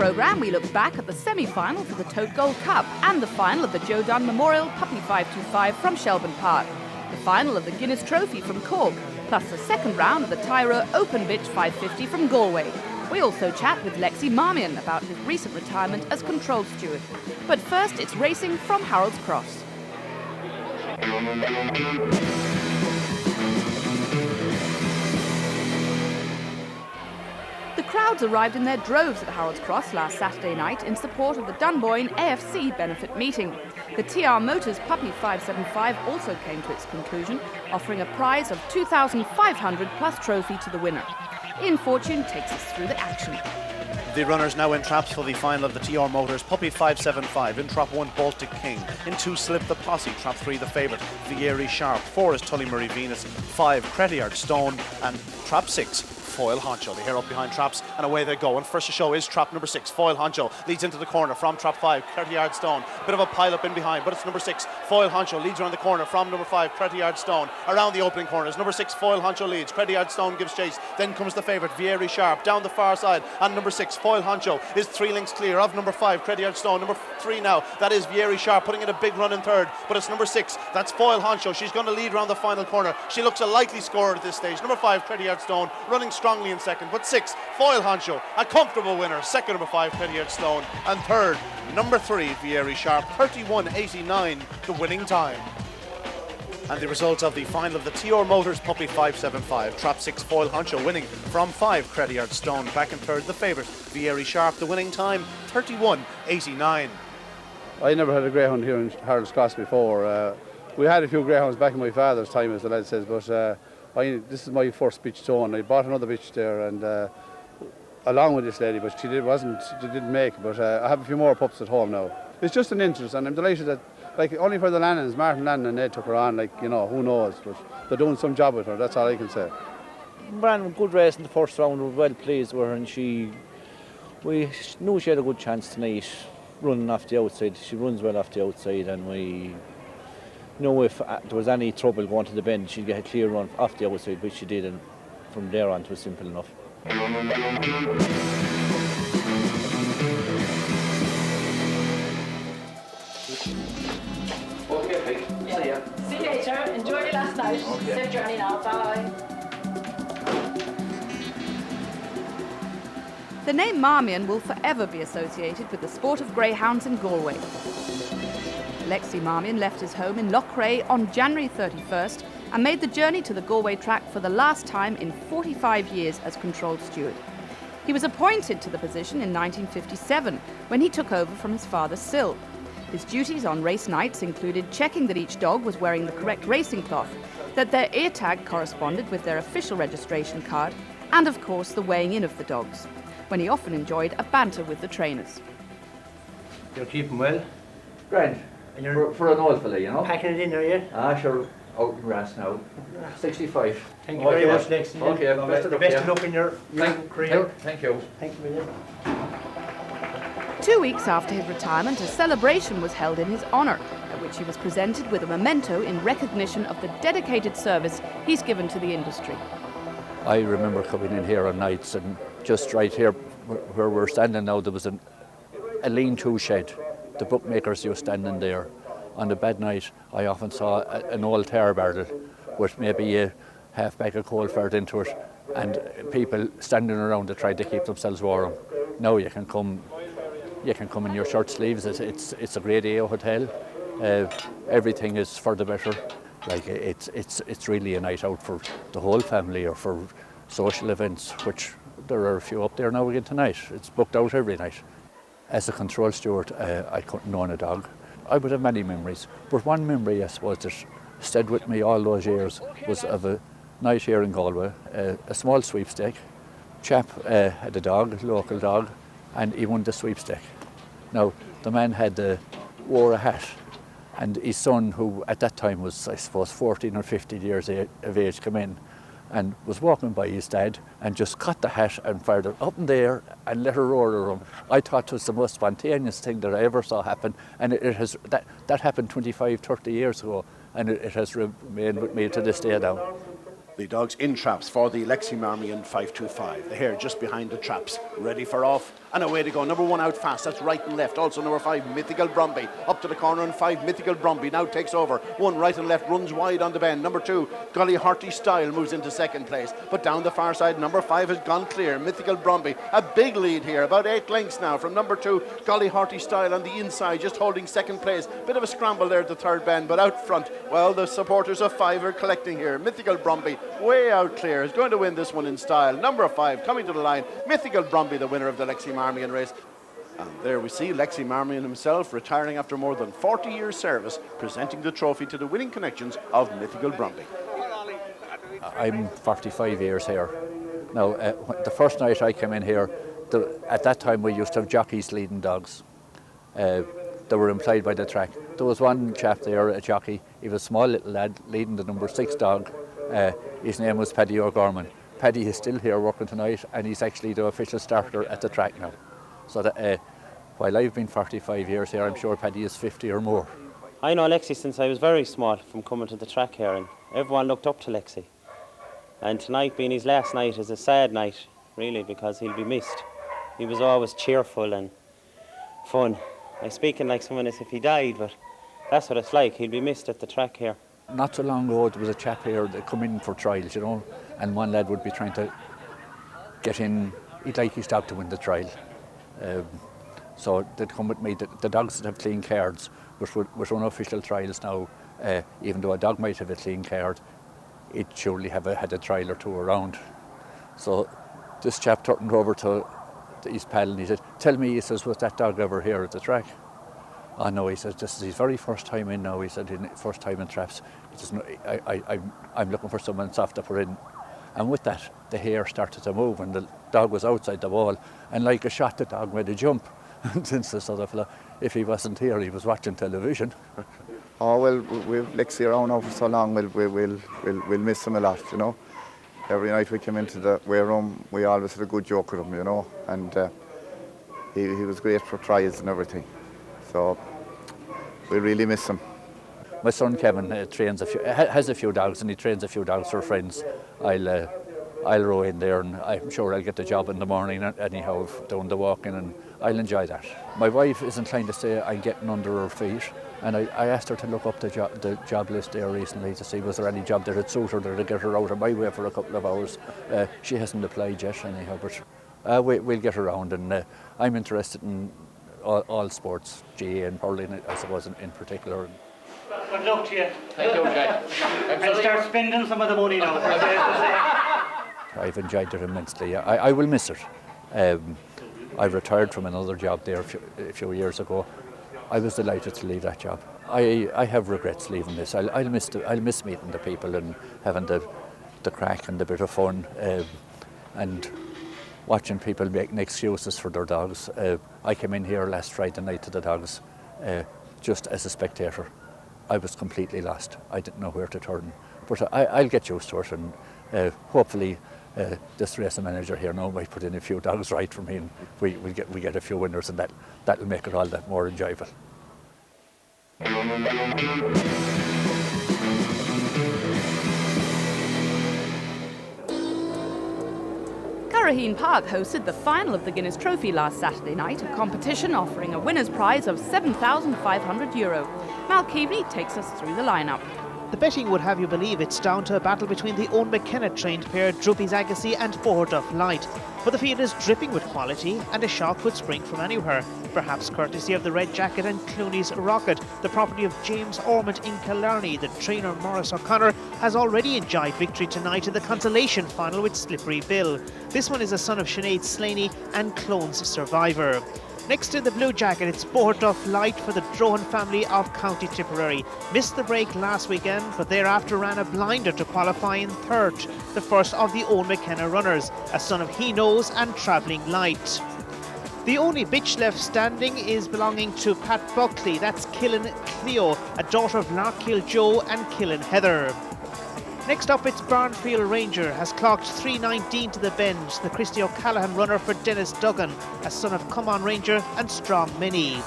programme, we look back at the semi-final for the Tote Gold Cup and the final of the Joe Dunne Memorial Puppy 525 from Shelbourne Park, the final of the Guinness Trophy from Cork, plus the second round of the Tyrur Open Bitch 550 from Galway. We also chat with Lexie Marmion about his recent retirement as control steward. But first, it's racing from Harold's Cross. The crowds arrived in their droves at Harold's Cross last Saturday night in support of the Dunboyne AFC benefit meeting. The TR Motors Puppy 575 also came to its conclusion, offering a prize of $2,500 plus trophy to the winner. Ian Fortune takes us through the action. The runners now in traps for the final of the TR Motors Puppy 575. In trap 1, Baltic King. In 2, Slip the Posse. Trap 3, the favourite, Vieri Sharp. 4 is Tullymurray Venus. 5, Cretillard Stone. And trap 6, Foyle Honcho. They hear up behind traps and away they go. And first to show is trap number 6, Foyle Honcho. Leads into the corner from trap 5, Cretillard Stone. Bit of a pile up in behind, but it's number 6, Foyle Honcho. Leads around the corner from number 5, Cretillard Stone. Around the opening corners, number 6, Foyle Honcho leads. Cretillard Stone gives chase. Then comes the favourite, Vieri Sharp, down the far side. And number 6, Foyle Honcho is 3 lengths clear of number 5, Cretillard Stone. Number 3 now, that is Vieri Sharp, putting in a big run in third. But it's number 6, that's Foyle Honcho. She's going to lead around the final corner. She looks a likely scorer at this stage. Number 5, Cretillard Stone, running strongly in second. But 6, Foyle Honcho, a comfortable winner. Second, number 5, Cretillard Stone. And third, number 3, Vieri Sharp, 31.89, the winning time. And the result of the final of the TR Motors Puppy 575. Trap 6, Foyle Honcho winning from 5, Cretillard Stone. Back in third, the favourite, Vieri Sharp. The winning time, 31.89. I never had a greyhound here in Harold's Cross before. We had a few greyhounds back in my father's time, as the lad says, but this is my first bitch Stone. I bought another bitch there, and along with this lady, but she didn't make it. But I have a few more pups at home now. It's just an interest, and I'm delighted that, like, only for the Lennons, Martin Lennon and Ed took her on, like, you know, who knows, but they're doing some job with her, that's all I can say. Ran a good race in the first round, we were well pleased with her, and we knew she had a good chance tonight, running off the outside. She runs well off the outside, and we know if there was any trouble going to the bend, she'd get a clear run off the outside, which she did, and from there on it was simple enough. Okay, yeah. See ya. See you later. Enjoy your last night. Okay. Safe journey now. Bye. The name Marmion will forever be associated with the sport of greyhounds in Galway. Lexie Marmion left his home in Loughrea on January 31st and made the journey to the Galway track for the last time in 45 years as control steward. He was appointed to the position in 1957 when he took over from his father Sil. His duties on race nights included checking that each dog was wearing the correct racing cloth, that their ear tag corresponded with their official registration card, and of course the weighing in of the dogs, when he often enjoyed a banter with the trainers. You're keeping well? Grand. And you're for an old fella, you know? Packing it in, are you? Ah, sure. Out in grass now. 65. Thank you very much, Lexie. Okay, best of luck in your career. Thank you. Thank you, William. 2 weeks after his retirement, a celebration was held in his honour, at which he was presented with a memento in recognition of the dedicated service he's given to the industry. I remember coming in here on nights, and just right here where we're standing now, there was a lean-to shed. The bookmakers used standing there. On a bad night, I often saw an old tar barrel with maybe a half bag of coal fired into it, and people standing around to try to keep themselves warm. Now you can come in your shirt sleeves. It's a grade A hotel. Everything is for the better. Like it's really a night out for the whole family or for social events, which there are a few up there now again tonight. It's booked out every night. As a control steward, I couldn't own a dog. I would have many memories, but one memory I suppose that stayed with me all those years was of a night here in Galway, a small sweepstake. Chap had a dog, a local dog, and he won the sweepstake. Now, the man wore a hat, and his son, who at that time was, I suppose, 14 or 15 years of age, came in and was walking by his dad and just caught the hat and fired it up in the air and let her roar around. I thought it was the most spontaneous thing that I ever saw happen, and that happened 25, 30 years ago, and it has remained with me to this day now. The dogs in traps for the Lexie Marmion 525. The hare just behind the traps, ready for off, And away to go. Number 1 out fast. That's right and left. Also number 5, Mythical Brumby. Up to the corner and 5, Mythical Brumby now takes over. 1 right and left, runs wide on the bend. Number 2, Golly Hearty Style moves into second place. But down the far side, number 5 has gone clear. Mythical Brumby, a big lead here. About 8 lengths now from number 2, Golly Hearty Style on the inside, just holding second place. Bit of a scramble there at the third bend, but out front, well, the supporters of 5 are collecting here. Mythical Brumby, way out clear, is going to win this one in style. Number 5 coming to the line. Mythical Brumby, the winner of the Lexie Marmion race. And there we see Lexie Marmion himself retiring after more than 40 years service, presenting the trophy to the winning connections of Mythical Brumby. I'm 45 years here. Now, the first night I came in here, at that time we used to have jockeys leading dogs. They were employed by the track. There was one chap there, a jockey, he was a small little lad leading the number 6 dog. His name was Paddy O'Gorman. Paddy is still here working tonight, and he's actually the official starter at the track now. So that, while I've been 45 years here, I'm sure Paddy is 50 or more. I know Lexie since I was very small from coming to the track here, and everyone looked up to Lexie. And tonight being his last night is a sad night, really, because he'll be missed. He was always cheerful and fun. I'm speaking like someone as if he died, but that's what it's like. He'll be missed at the track here. Not so long ago, there was a chap here that come in for trials, you know, and one lad would be trying to get in. He'd like his dog to win the trial. So they'd come with me. The dogs that have clean cards, with unofficial trials now, even though a dog might have a clean card, it surely had a trial or 2 around. So this chap turned over to his pal and he said, "Tell me," he says, "was that dog ever here at the track?" "Oh no," he says, "this is his very first time in now." He said, "First time in traps. He says, I'm looking for someone soft to put in." And with that, the hair started to move and the dog was outside the wall. And like a shot, the dog made a jump. And since this other fella, if he wasn't here, he was watching television. Oh, well, we've Lexie around now for so long, we'll miss him a lot, you know. Every night we came into the weigh room, we always had a good joke with him, you know. And he was great for trials and everything. So we really miss him. My son Kevin has a few dogs, and he trains a few dogs for friends. I'll row in there, and I'm sure I'll get the job in the morning anyhow, doing the walking, and I'll enjoy that. My wife is inclined to say I'm getting under her feet, and I asked her to look up the job list there recently to see was there any job that would suit her, that would get her out of my way for a couple of hours. She hasn't applied yet anyhow, but we'll get around, and I'm interested in all sports, GAA and hurling, I suppose, in particular. Good luck to you. Thank you, Jack. And start spending some of the money now. I've enjoyed it immensely. I will miss it. I retired from another job there a few years ago. I was delighted to leave that job. I have regrets leaving this. I'll miss meeting the people and having the crack and the bit of fun, and watching people making excuses for their dogs. I came in here last Friday night to the dogs just as a spectator. I was completely lost. I didn't know where to turn. But I'll get used to it, and hopefully this racing manager here now might put in a few dogs right for me, and we get a few winners, and that'll make it all that more enjoyable. Curraheen Park hosted the final of the Guinness Trophy last Saturday night, a competition offering a winner's prize of €7,500. Mal Keaveney takes us through the lineup. The betting would have you believe it's down to a battle between the Owen McKenna-trained pair DROOPYS AGASSI and BOHERDUFF LIGHT. But the field is dripping with quality, and a shot could spring from anywhere. Perhaps courtesy of the Red Jacket and CLONEYS Rocket, the property of James Ormond in Killarney. The trainer Maurice O'Connor has already enjoyed victory tonight in the consolation final with Slippery Bill. This one is a son of Sinead Slaney and Clones survivor. Next in the blue jacket, it's BOHERDUFF LIGHT for the Drohan family of County Tipperary. Missed the break last weekend, but thereafter ran a blinder to qualify in third, the first of the Owen McKenna runners, a son of He Knows and Travelling Light. The only bitch left standing is belonging to Pat Buckley. That's KILN CLEO, a daughter of LARK Joe and KILN Heather. Next up, it's BARNFIELD Ranger, has clocked 3:19 to the bend. The Christy O'Callaghan runner for Dennis Duggan, a son of Come On Ranger and Strong Minnie.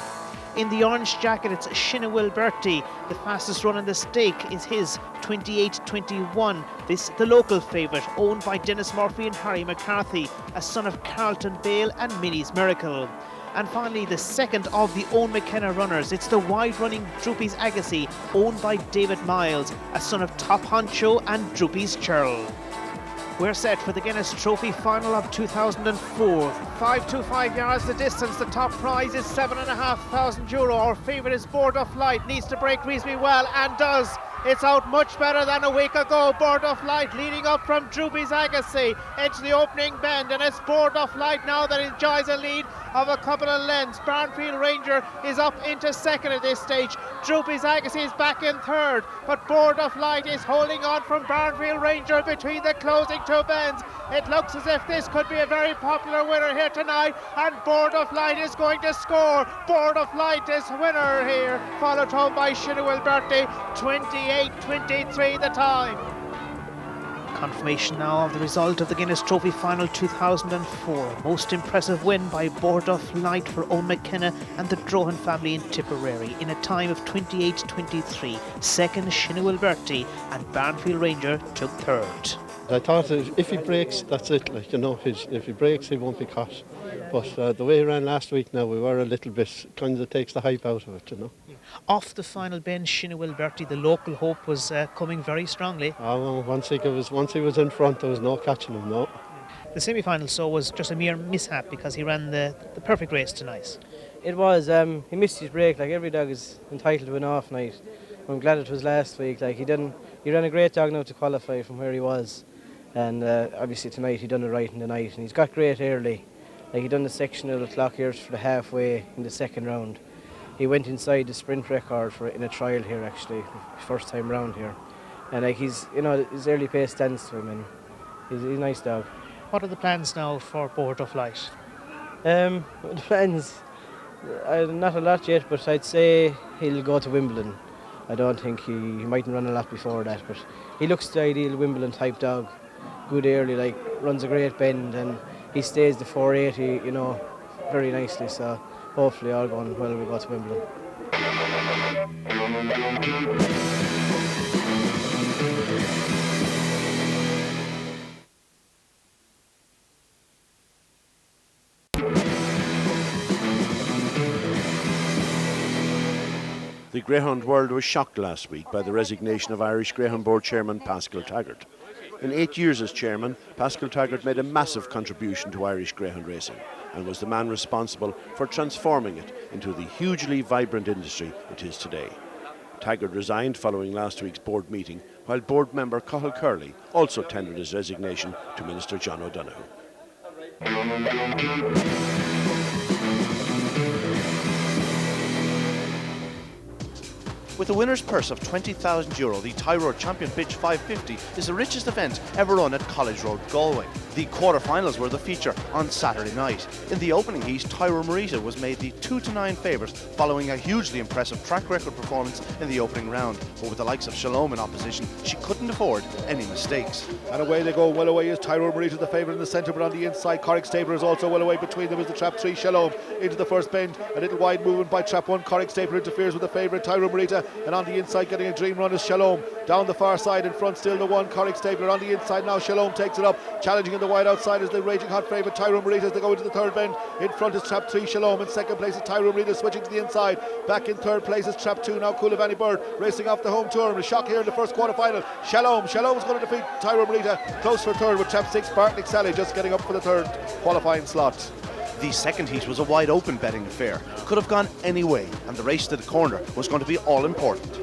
In the orange jacket, it's SINABHFUILBERTIE. The fastest run in the stake is his, 28.21. This, the local favourite, owned by Dennis Murphy and Harry McCarthy, a son of Carlton Bale and Minnie's Miracle. And finally, the second of the Owen McKenna runners. It's the wide-running DROOPYS AGASSI, owned by David Miles, a son of Top Honcho and DROOPYS Churl. We're set for the Guinness Trophy final of 2004. 525 yards the distance. The top prize is €7,500. Our favourite is BOHERDUFF LIGHT. Needs to break reasonably well and does. It's out much better than a week ago. BOHERDUFF LIGHT leading up from DROOPYS AGASSI into the opening bend, and it's BOHERDUFF LIGHT now that enjoys a lead of a couple of lengths. BARNFIELD Ranger is up into second at this stage. DROOPYS AGASSI is back in third, but BOHERDUFF LIGHT is holding on from BARNFIELD Ranger between the closing two bends. It looks as if this could be a very popular winner here tonight, and BOHERDUFF LIGHT is going to score. BOHERDUFF LIGHT is winner here, followed home by SINABHFUILBERTIE, 28.23 the time. Confirmation now of the result of the Guinness Trophy Final 2004. Most impressive win by BOHERDUFF LIGHT for Owen McKenna and the Drohan family in Tipperary in a time of 28.23. Second, SINABHFUILBERTIE, and BARNFIELD Ranger took third. I thought if he breaks, that's it. Like, you know, if he breaks, he won't be caught. But the way he ran last week now, we were a little bit, kind of takes the hype out of it, you know. Off the final bench, SINABHFUILBERTIE, the local hope was coming very strongly. Oh, well, once he was in front, there was no catching him, no. The semi-final so was just a mere mishap because he ran the perfect race tonight. It was. He missed his break. Like, every dog is entitled to an off night. I'm glad it was last week. Like, he ran a great dog now to qualify from where he was, and obviously tonight he done it right in the night, and he's got great early. Like, he done the sectional clock here for the halfway in the second round. He went inside the sprint record in a trial here, actually, first time round here. And like, he's, you know, his early pace stands to him, and he's a nice dog. What are the plans now for BOHERDUFF LIGHT? The plans, not a lot yet, but I'd say he'll go to Wimbledon. I don't think he mightn't run a lot before that, but he looks the ideal Wimbledon type dog. Good early, like, runs a great bend, and he stays the 480, you know, very nicely. So hopefully all going well, we go to Wimbledon. The Greyhound world was shocked last week by the resignation of Irish Greyhound Board Chairman Paschal Taggart. In 8 years as chairman, Paschal Taggart made a massive contribution to Irish greyhound racing and was the man responsible for transforming it into the hugely vibrant industry it is today. Taggart resigned following last week's board meeting, while board member Cathal Curley also tendered his resignation to Minister John O'Donoghue. With a winner's purse of €20,000, the Tyrur Champion Bitch 550 is the richest event ever run at College Road, Galway. The quarter-finals were the feature on Saturday night. In the opening heat, Tyrur Marita was made the 2-9 favourite following a hugely impressive track record performance in the opening round. But with the likes of Shalom in opposition, she couldn't afford any mistakes. And away they go. Well away is Tyrur Marita, the favourite in the centre, but on the inside, Corrick Stapler is also well away. Between them is the trap 3, Shalom, into the first bend. A little wide movement by trap 1. Corrick Stapler interferes with the favourite, Tyrur Marita. And on the inside, getting a dream run is Shalom. Down the far side, in front still the 1, Corrick Stapler. On the inside now, Shalom takes it up. Challenging in the wide outside is the raging hot favourite, Tyrur Marita, as they go into the third bend. In front is trap 3, Shalom. In second place is Tyrur Marita, switching to the inside. Back in third place is trap 2, now Coulivanny Bird, racing off the home tour. A shock here in the first quarter final. Shalom's going to defeat Tyrur Marita. Close for third with trap 6, Bartnick Sally, just getting up for the third qualifying slot. The second heat was a wide open betting affair. Could have gone any way, and the race to the corner was going to be all important.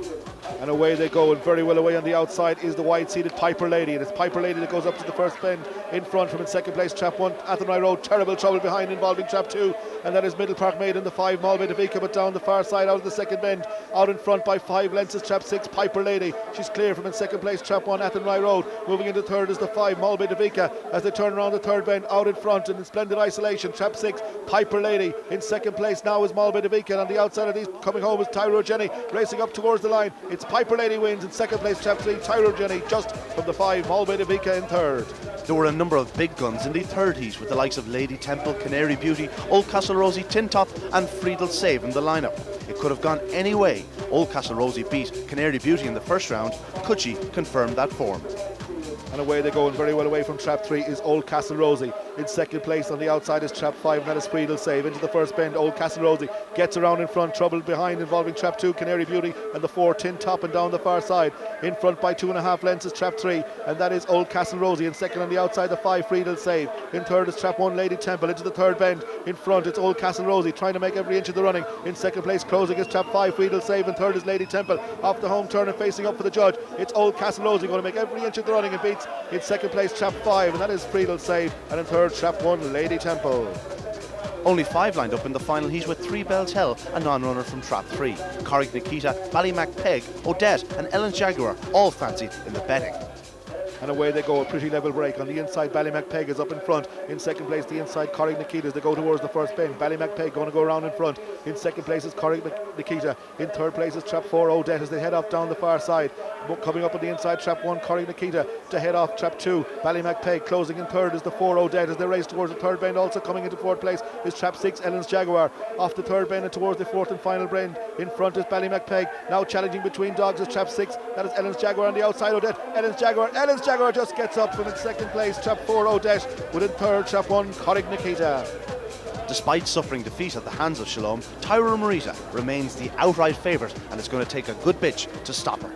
And away they go, and very well away on the outside is the wide-seated Piper Lady, and it's Piper Lady that goes up to the first bend. In front from in second place, trap 1, Athenry Road, terrible trouble behind involving trap 2, and that is Middle Park Maid in the 5, Malbay Davika, but down the far side out of the second bend. Out in front by 5 lengths is trap 6, Piper Lady. She's clear from in second place, trap 1, Athenry Road. Moving into third is the 5, Malbay Davika, as they turn around the third bend. Out in front and in splendid isolation, trap 6, Piper Lady. In second place now is Malbay Davika, and on the outside of these coming home is Tyrur Jenny, racing up towards the line. It's Piper Lady wins. In second place, trap 3, Tyrur Jenny, just from the 5, Malbay Davika in third. There were a number of big guns in the third heat, with the likes of Lady Temple, Canary Beauty, Old Castle Rosie, Tin Top and Friedel Save in the lineup. could have gone any way. Old Castle Rosie beat Canary Beauty in the first round. Could she confirm that form? And away they go, and very well away from trap 3 is Old Castle Rosie. In second place on the outside is trap 5, and that is Friedel save. Into the first bend, Old Castle Rosie gets around in front, trouble behind involving trap 2, Canary Beauty, and the 4, Tin Top, and down the far side. In front by 2.5 lengths is trap 3, and that is Old Castle Rosie. In second on the outside, the 5, Friedel save. In third is trap 1, Lady Temple. Into the third bend, in front it's Old Castle Rosie trying to make every inch of the running. In second place, closing is trap 5, Friedel save, and third is Lady Temple. Off the home turn and facing up for the judge, it's Old Castle Rosie going to make every inch of the running and beats in second place trap 5, and that is Friedel save, and in third trap 1, Lady Temple. Only 5 lined up in the final heat with 3 Bells Hell, a non-runner from trap 3. Corrick Nikita, Ballymac Peg, Odette and Ellen's Jaguar all fancied in the betting. And away they go, a pretty level break. On the inside, Ballymac Peg is up in front. In second place, the inside, Corrick Nikita, as they go towards the first bend. Ballymac Peg going to go around in front. In second place is Corrick Nikita. In third place is trap 4, Odette, as they head off down the far side. Coming up on the inside, trap 1, Corrick Nikita, to head off trap 2, Ballymac Peg. Closing in third is the 4, Odette, as they race towards the third bend. Also coming into fourth place is trap 6, Ellen's Jaguar. Off the third bend and towards the fourth and final bend. In front is Ballymac Peg. Now challenging between dogs is trap 6. That is Ellen's Jaguar on the outside, Odette. Ellen's Jaguar just gets up from in second place, trap 4, Odette. Within third, trap 1, Corrick Nikita. Despite suffering defeat at the hands of Shalom, Tyrur Marita remains the outright favourite, and it's going to take a good bitch to stop her.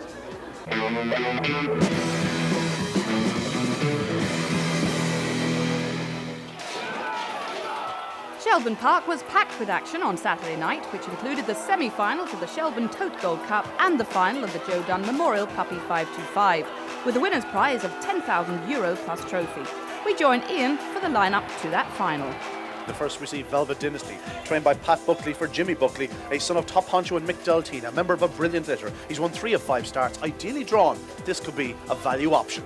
Shelbourne Park was packed with action on Saturday night, which included the semi-finals of the Shelbourne Tote Gold Cup and the final of the Joe Dunne Memorial Puppy 525, with the winner's prize of €10,000 plus trophy. We join Ian for the lineup to that final. The first received Velvet Dynasty, trained by Pat Buckley for Jimmy Buckley, a son of Top Honcho and Mick Dalteen, a member of a brilliant litter. He's won 3 of 5 starts, ideally drawn. This could be a value option.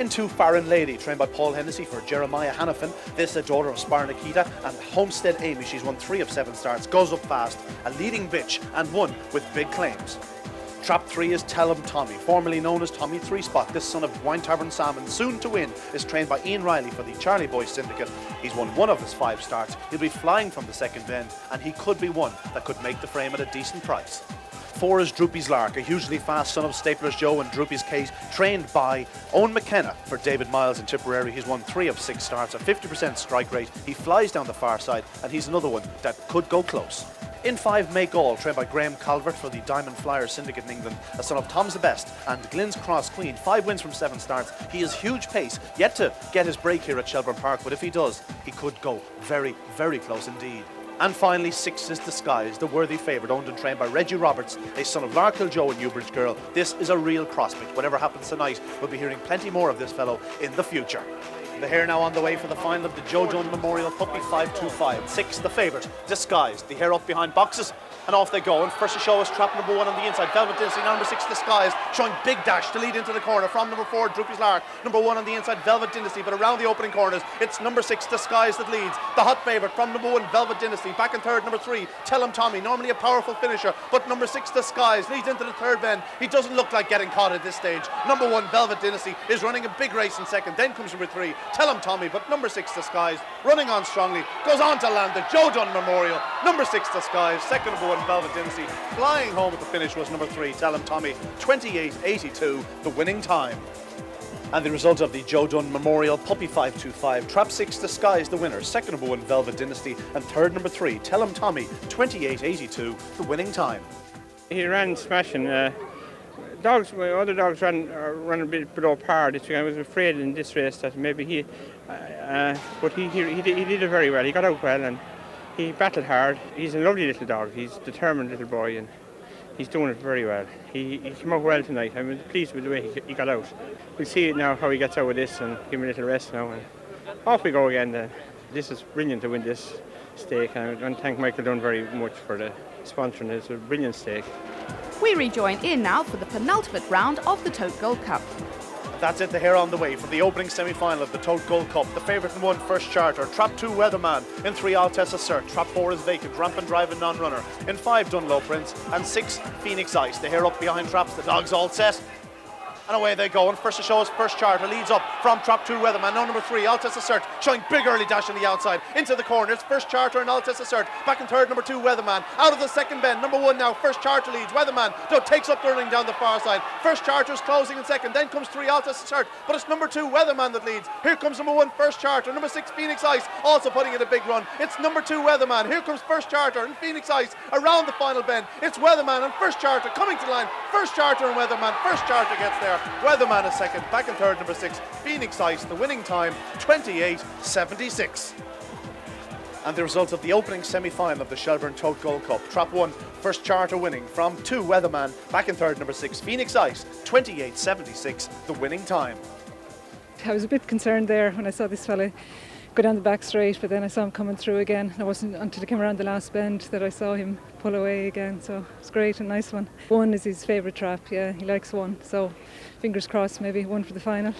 In 2, FARRAN Lady, trained by Paul Hennessy for Jeremiah Hannafin. This a daughter of Spar Nikita, and Homestead Amy. She's won 3 of 7 starts, goes up fast, a leading bitch, and one with big claims. Trap 3 is TELLIMTOMMY, formerly known as Tommy 3-Spot. This son of Wine Tavern Salmon, soon to win, is trained by Ian Riley for the Charlie Boy Syndicate. He's won 1 of his 5 starts. He'll be flying from the second bend, and he could be one that could make the frame at a decent price. 4 is Droopy's Lark, a hugely fast son of Stapler's Joe and Droopy's Kate, trained by Owen McKenna for David Miles in Tipperary. He's won 3 of 6 starts, a 50% strike rate. He flies down the far side, and he's another one that could go close. In 5, Make All, trained by Graham Calvert for the Diamond Flyer Syndicate in England, a son of Tom's the Best and Glyn's Cross Queen. 5 wins from 7 starts. He has huge pace, yet to get his break here at Shelbourne Park, but if he does, he could go very, very close indeed. And finally, 6 is Disguise, the worthy favourite, owned and trained by Reggie Roberts, a son of Lark Hill Joe and Newbridge Girl. This is a real prospect. Whatever happens tonight, we'll be hearing plenty more of this fellow in the future. The hare now on the way for the final of the Joe Dunne Memorial Puppy 525. 6, the favourite, Disguised. The hare up behind boxes, and off they go. And first to show us trap number 1 on the inside, Velvet Dynasty. Number 6, Disguised, showing big dash to lead into the corner from number 4, Droopy's Lark. Number 1 on the inside, Velvet Dynasty, but around the opening corners, it's number 6, Disguised, that leads. The hot favourite from number 1, Velvet Dynasty. Back in third, number 3, TELLIMTOMMY, normally a powerful finisher, but number 6, Disguised, leads into the third bend. He doesn't look like getting caught at this stage. Number 1, Velvet Dynasty, is running a big race in second. Then comes number 3, TELLIMTOMMY, but number 6, Disguised, running on strongly, goes on to land the Joe Dunne Memorial. Number 6, Disguised, second number 1, Velvet Dynasty. Flying home at the finish was number 3, TELLIMTOMMY, 28.82, the winning time. And the result of the Joe Dunne Memorial Puppy 525, trap 6, Disguised, the winner, second number 1, Velvet Dynasty, and third number 3, TELLIMTOMMY, 28.82, the winning time. He ran smashing. Other dogs ran a bit below par this week. I was afraid in this race that maybe but he did it very well. He got out well and he battled hard. He's a lovely little dog. He's a determined little boy and he's doing it very well. He came out well tonight. I'm pleased with the way he got out. We'll see now how he gets out with this and give him a little rest now. And off we go again then. This is brilliant to win this stake, and I want to thank Michael Dunne very much for the sponsoring. It's a brilliant stake. We rejoin Ian now for the penultimate round of the Tote Gold Cup. That's it, the hare on the way for the opening semi-final of the Tote Gold Cup. The favourite in 1, First Charter. Trap 2, Weatherman. In 3, Altessa Cert. Trap 4 is Vacant. Ramp and Drive and Non-Runner. In 5, Dunlow Prince. And 6, Phoenix Ice. The hare up behind traps. The dog's all set. And away they go, and first to show us first charter leads up from trap 2 Weatherman. Now number 3 Altesse Assert showing big early dash on the outside into the corner. It's first charter and Altesse Assert. Back in third, number 2 Weatherman. Out of the second bend, number 1 now. First charter leads. Weatherman though takes up the running down the far side. First charter is closing in second. Then comes 3 Altesse Assert, but it's number 2 Weatherman that leads. Here comes number 1 First Charter. Number 6 Phoenix Ice also putting in a big run. It's number 2 Weatherman. Here comes First Charter and Phoenix Ice around the final bend. It's Weatherman and First Charter coming to the line. First Charter and Weatherman. First Charter gets there. Weatherman is second. Back in third, number 6 Phoenix Ice. The winning time 28.76. And the result of the opening semi-final of the Shelbourne Tote Gold Cup. Trap 1 First Charter winning from 2 Weatherman. Back in third, number 6 Phoenix Ice. 28.76 the winning time. I was a bit concerned there when I saw this fella go down the back straight, but then I saw him coming through again. It wasn't until he came around the last bend that I saw him pull away again, so it's great, a nice one. 1 is his favourite trap, yeah, he likes 1, so fingers crossed, maybe 1 for the final.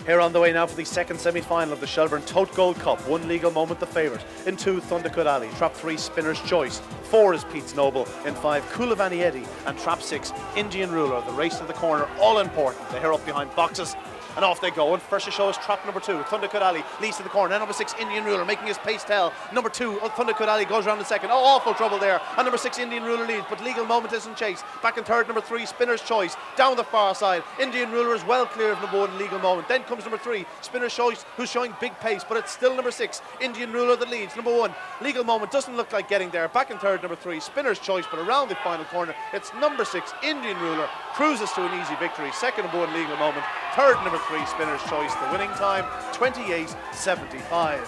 Here on the way now for the second semi-final of the Shelbourne Tote Gold Cup. 1 Legal Moment the favourite. In 2 Thundercut Alley. Trap 3 Spinner's Choice. 4 is Pete's Noble. In 5 Coolavani Eddy. And trap 6 Indian Ruler. The race to the corner, all important. They're here up behind boxes. And off they go. And first to show us trap number 2, Thundercut Alley leads to the corner. Then number 6, Indian Ruler, making his pace tell. Number 2, Thundercut Alley goes around in second. Oh, awful trouble there. And number 6, Indian Ruler leads, but Legal Moment isn't chased. Back in third, number 3, Spinner's Choice. Down the far side, Indian Ruler is well clear of number 1, Legal Moment. Then comes number 3, Spinner's Choice, who's showing big pace, but it's still number 6, Indian Ruler that leads. Number 1, Legal Moment doesn't look like getting there. Back in third, number 3, Spinner's Choice, but around the final corner, it's number 6, Indian Ruler, cruises to an easy victory. Second, number 1, Legal Moment. Third, number 3, Spinner's Choice. The winning time 28.75.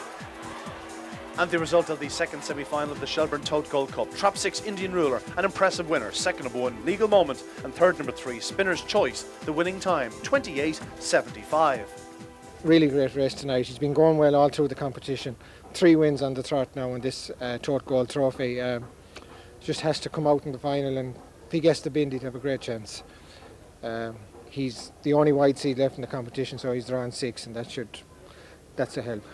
And the result of the second semi-final of the Shelbourne Tote Gold Cup. Trap 6 Indian Ruler, an impressive winner. Second, number 1 Legal Moment, and third, number 3 Spinner's Choice. The winning time 28.75. Really great race tonight. He's been going well all through the competition. 3 wins on the trot now in this Tote Gold Trophy. Just has to come out in the final, and if he gets the bind, he'd have a great chance. He's the only wide seed left in the competition, so he's drawn 6, and that's a help.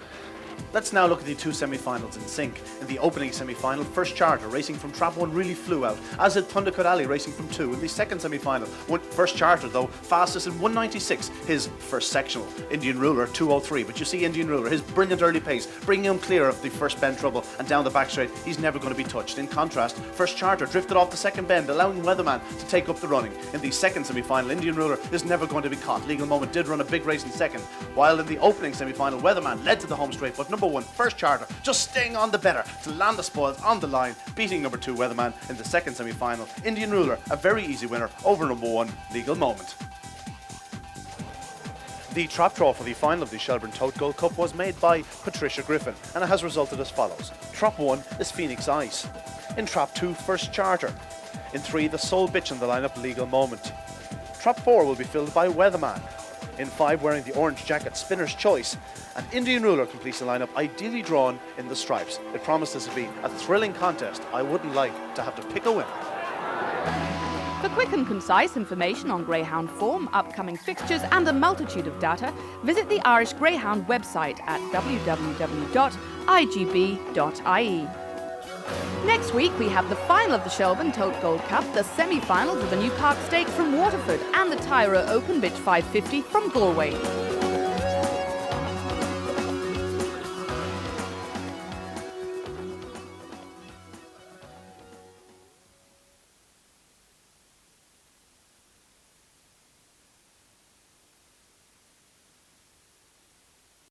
Let's now look at the 2 semi-finals in sync. In the opening semi-final, First Charter racing from trap 1 really flew out, as did Thundercut Alley racing from 2. In the second semi-final, First Charter though fastest in 196, his first sectional. Indian Ruler 203, but you see Indian Ruler, his brilliant early pace, bringing him clear of the first bend trouble and down the back straight. He's never going to be touched. In contrast, First Charter drifted off the second bend, allowing Weatherman to take up the running. In the second semi-final, Indian Ruler is never going to be caught. Legal Moment did run a big race in second, while in the opening semi-final, Weatherman led to the home straight, but number 1 First Charter just staying on the better to land the spoils on the line, beating number 2 Weatherman in the second semi-final. Indian Ruler, a very easy winner over number 1 Legal Moment. The trap draw for the final of the Shelbourne Tote Gold Cup was made by Patricia Griffin, and it has resulted as follows. Trap 1 is Phoenix Ice. In trap 2, First Charter. In 3, the sole bitch in the lineup, Legal Moment. Trap 4 will be filled by Weatherman. In 5, wearing the orange jacket, Spinner's Choice. And Indian Ruler completes the lineup, ideally drawn in the stripes. It promises to be a thrilling contest. I wouldn't like to have to pick a winner. For quick and concise information on Greyhound form, upcoming fixtures and a multitude of data, visit the Irish Greyhound website at www.igb.ie. Next week we have the final of the Shelbourne Tote Gold Cup, the semi-finals of the New Park Stake from Waterford and the Tyrur Open Bitch 550 from Galway.